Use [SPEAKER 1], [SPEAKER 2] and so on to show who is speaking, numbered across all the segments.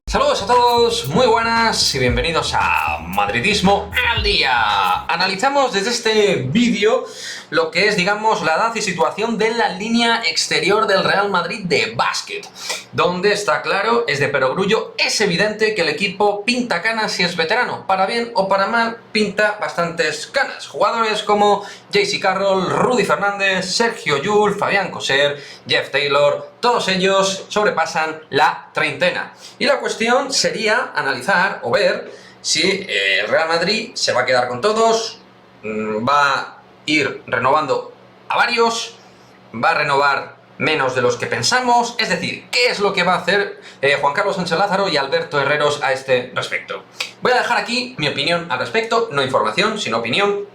[SPEAKER 1] Saludos a todos, muy buenas y bienvenidos a Madridismo al Día. Analizamos desde este vídeo lo que es, digamos, la edad y situación de la línea exterior del Real Madrid de básquet, donde está claro, es de perogrullo, es evidente que el equipo pinta canas si es veterano. Para bien o para mal, pinta bastantes canas. Jugadores como JC Carroll, Rudy Fernández, Sergio Llull, Fabián Coser, Jeff Taylor, todos ellos sobrepasan la treintena. Y la cuestión sería analizar o ver si el Real Madrid se va a quedar con todos, va a ir renovando a varios, va a renovar menos de los que pensamos, es decir, ¿qué es lo que va a hacer Juan Carlos Sánchez Lázaro y Alberto Herreros a este respecto? Voy a dejar aquí mi opinión al respecto, no información, sino opinión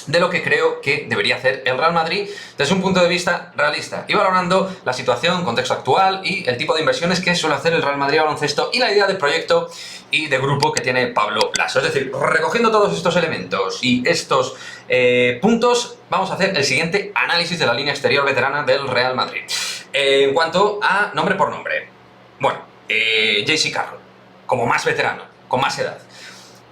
[SPEAKER 1] de lo que creo que debería hacer el Real Madrid desde un punto de vista realista y valorando la situación, contexto actual y el tipo de inversiones que suele hacer el Real Madrid baloncesto y la idea de proyecto y de grupo que tiene Pablo Laso. Es decir, recogiendo todos estos elementos y estos puntos, vamos a hacer el siguiente análisis de la línea exterior veterana del Real Madrid. En cuanto a nombre por nombre, bueno, JC Carroll, como más veterano, con más edad.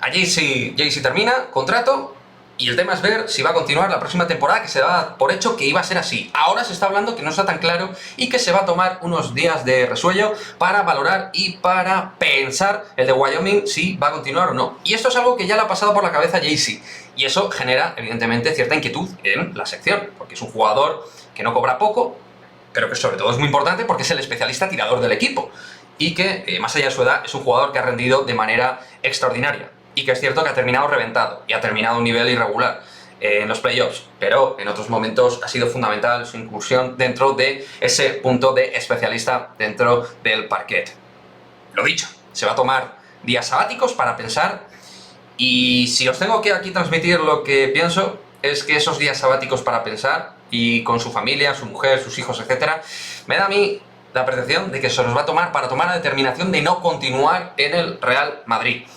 [SPEAKER 1] A JC termina contrato. Y el tema es ver si va a continuar la próxima temporada, que se da por hecho que iba a ser así. Ahora se está hablando que no está tan claro y que se va a tomar unos días de resuello para valorar y para pensar el de Wyoming si va a continuar o no. Y esto es algo que ya le ha pasado por la cabeza a JC. Y eso genera, evidentemente, cierta inquietud en la sección, porque es un jugador que no cobra poco, pero que sobre todo es muy importante porque es el especialista tirador del equipo. Y que, más allá de su edad, es un jugador que ha rendido de manera extraordinaria. Y que es cierto que ha terminado reventado y ha terminado a un nivel irregular en los playoffs, pero en otros momentos ha sido fundamental su incursión dentro de ese punto de especialista dentro del parquet. Lo dicho, se va a tomar días sabáticos para pensar, y si os tengo que aquí transmitir lo que pienso, es que esos días sabáticos para pensar y con su familia, su mujer, sus hijos, etcétera, me da a mí la percepción de que se los va a tomar para tomar la determinación de no continuar en el Real Madrid.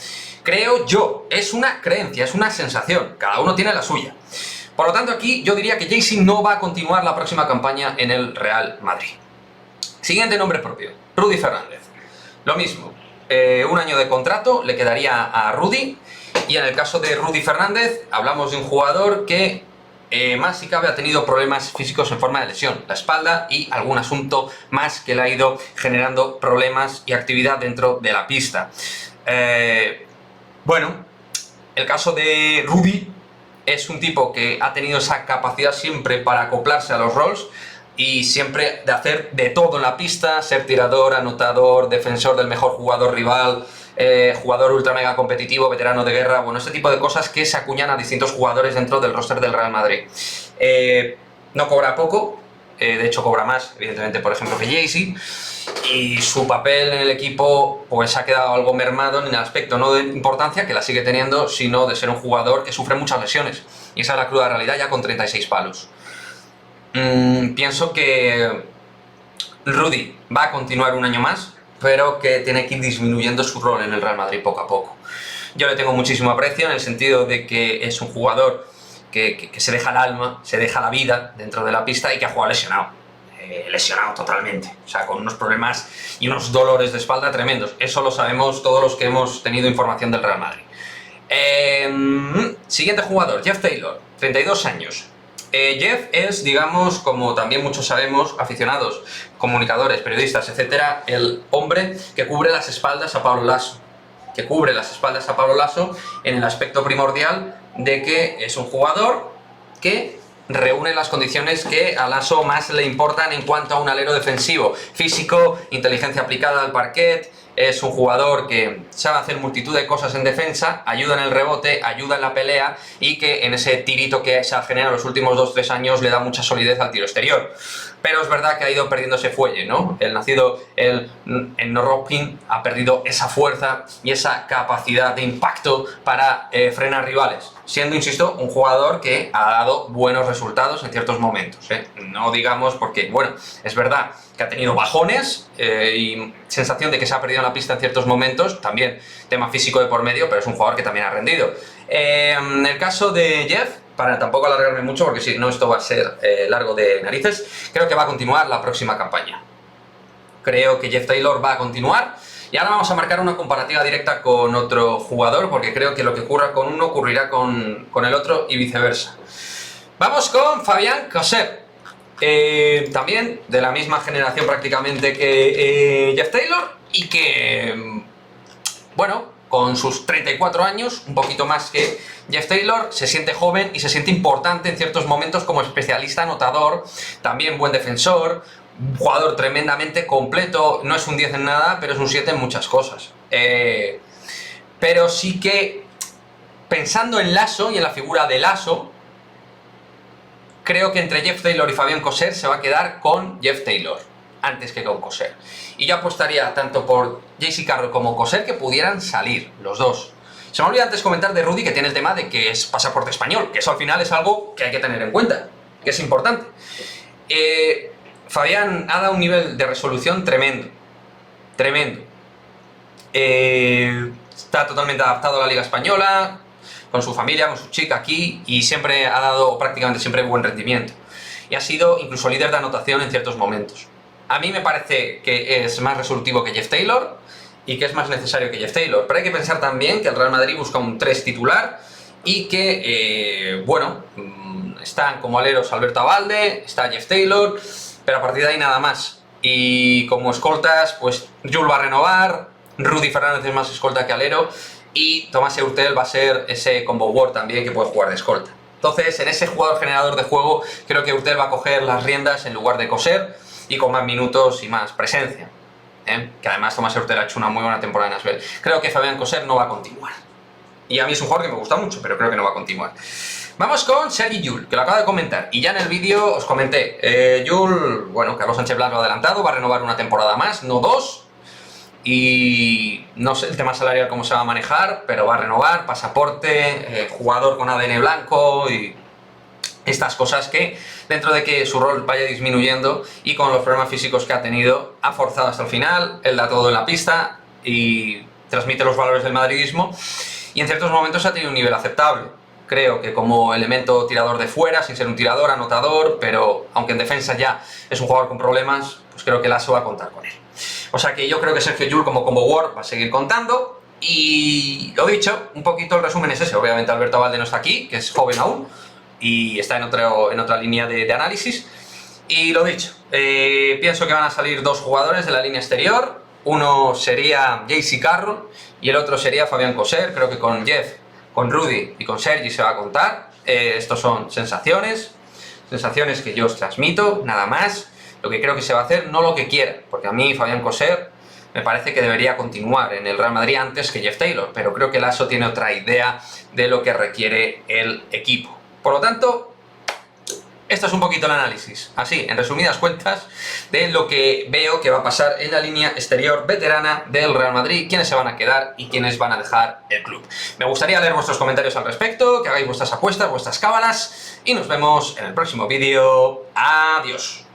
[SPEAKER 1] Creo yo, es una creencia, es una sensación, cada uno tiene la suya. Por lo tanto, aquí yo diría que JC no va a continuar la próxima campaña en el Real Madrid. Siguiente nombre propio, Rudy Fernández. Lo mismo, un año de contrato le quedaría a Rudy, y en el caso de Rudy Fernández hablamos de un jugador que más si cabe ha tenido problemas físicos en forma de lesión, la espalda y algún asunto más que le ha ido generando problemas y actividad dentro de la pista. Bueno, el caso de Rudy es un tipo que ha tenido esa capacidad siempre para acoplarse a los roles y siempre de hacer de todo en la pista, ser tirador, anotador, defensor del mejor jugador rival, jugador ultra mega competitivo, veterano de guerra, bueno, este tipo de cosas que se acuñan a distintos jugadores dentro del roster del Real Madrid. No cobra poco, de hecho cobra más, evidentemente, por ejemplo, que JC, y su papel en el equipo pues ha quedado algo mermado en el aspecto no de importancia, que la sigue teniendo, sino de ser un jugador que sufre muchas lesiones, y esa es la cruda realidad ya con 36 palos. Pienso que Rudy va a continuar un año más, pero que tiene que ir disminuyendo su rol en el Real Madrid poco a poco. Yo le tengo muchísimo aprecio en el sentido de que es un jugador que se deja el alma, se deja la vida dentro de la pista y que ha jugado lesionado totalmente, o sea, con unos problemas y unos dolores de espalda tremendos. Eso lo sabemos todos los que hemos tenido información del Real Madrid. Siguiente jugador, Jeff Taylor, 32 años. Jeff es, digamos, como también muchos sabemos, aficionados, comunicadores, periodistas, etcétera, el hombre que cubre las espaldas a Pablo Laso. En el aspecto primordial de que es un jugador que reúne las condiciones que a Laso más le importan en cuanto a un alero defensivo: físico, inteligencia aplicada al parquet. Es un jugador que sabe hacer multitud de cosas en defensa, ayuda en el rebote, ayuda en la pelea, y que en ese tirito que se ha generado en los últimos 2-3 años le da mucha solidez al tiro exterior. Pero es verdad que ha ido perdiendo ese fuelle, ¿no? El nacido en Norrköping ha perdido esa fuerza y esa capacidad de impacto para frenar rivales, siendo, insisto, un jugador que ha dado buenos resultados en ciertos momentos, ¿eh? No digamos porque, bueno, es verdad que ha tenido bajones y sensación de que se ha perdido en la pista en ciertos momentos, también tema físico de por medio, pero es un jugador que también ha rendido. En el caso de Jeff, para tampoco alargarme mucho, porque si no esto va a ser largo de narices, creo que va a continuar la próxima campaña. Creo que Jeff Taylor va a continuar Y ahora vamos a marcar una comparativa directa con otro jugador, porque creo que lo que ocurra con uno ocurrirá con el otro y viceversa. Vamos con Fabián Coser. También de la misma generación prácticamente que Jeff Taylor y que, bueno, con sus 34 años, un poquito más que Jeff Taylor, se siente joven y se siente importante en ciertos momentos como especialista anotador, también buen defensor, un jugador tremendamente completo, no es un 10 en nada, pero es un 7 en muchas cosas. Pero sí que, pensando en Lasso y en la figura de Lasso, creo que entre Jeff Taylor y Fabián Coser se va a quedar con Jeff Taylor, antes que con Coser. Y yo apostaría tanto por JC Carroll como Coser que pudieran salir, los dos. Se me olvidó antes comentar de Rudy que tiene el tema de que es pasaporte español, que eso al final es algo que hay que tener en cuenta, que es importante. Fabián ha dado un nivel de resolución tremendo, tremendo. Está totalmente adaptado a la Liga Española, con su familia, con su chica aquí, y siempre ha dado prácticamente siempre buen rendimiento. Y ha sido incluso líder de anotación en ciertos momentos. A mí me parece que es más resolutivo que Jeff Taylor y que es más necesario que Jeff Taylor. Pero hay que pensar también que el Real Madrid busca un 3 titular y que, bueno, están como aleros Alberto Abalde, está Jeff Taylor, pero a partir de ahí nada más. Y como escoltas, pues Jul va a renovar, Rudy Fernández es más escolta que alero, y Tomás Eurtel va a ser ese combo war también que puede jugar de escolta. Entonces, en ese jugador generador de juego, creo que Eurtel va a coger las riendas en lugar de Coser y con más minutos y más presencia. Que además Tomás Eurtel ha hecho una muy buena temporada en Asbel. Creo que Fabián Coser no va a continuar. Y a mí es un jugador que me gusta mucho, pero creo que no va a continuar. Vamos con Sergi Llull, que lo acaba de comentar. Y ya en el vídeo os comenté. Llull, bueno, Carlos Sánchez Blas lo ha adelantado, va a renovar una temporada más, no dos. Y no sé el tema salarial cómo se va a manejar, pero va a renovar, pasaporte, jugador con ADN blanco y estas cosas que, dentro de que su rol vaya disminuyendo y con los problemas físicos que ha tenido, ha forzado hasta el final, él da todo en la pista y transmite los valores del madridismo y en ciertos momentos ha tenido un nivel aceptable. Creo que como elemento tirador de fuera, sin ser un tirador, anotador, pero aunque en defensa ya es un jugador con problemas, pues creo que Lasso va a contar con él. O sea que yo creo que Sergio Llull como combo war va a seguir contando. Y lo dicho, un poquito el resumen es ese. Obviamente Alberto Abalde no está aquí, que es joven aún, y está en otra línea de análisis. Y lo dicho, pienso que van a salir dos jugadores de la línea exterior. Uno sería JC Carroll y el otro sería Fabián Coser. Creo que con Jeff, con Rudy y con Sergi se va a contar. Estos son sensaciones que yo os transmito, nada más. Lo que creo que se va a hacer, no lo que quiera, porque a mí Fabián Coser me parece que debería continuar en el Real Madrid antes que Jeff Taylor, pero creo que Lasso tiene otra idea de lo que requiere el equipo. Por lo tanto, esto es un poquito el análisis, así, en resumidas cuentas, de lo que veo que va a pasar en la línea exterior veterana del Real Madrid, quiénes se van a quedar y quiénes van a dejar el club. Me gustaría leer vuestros comentarios al respecto, que hagáis vuestras apuestas, vuestras cábalas, y nos vemos en el próximo vídeo. Adiós.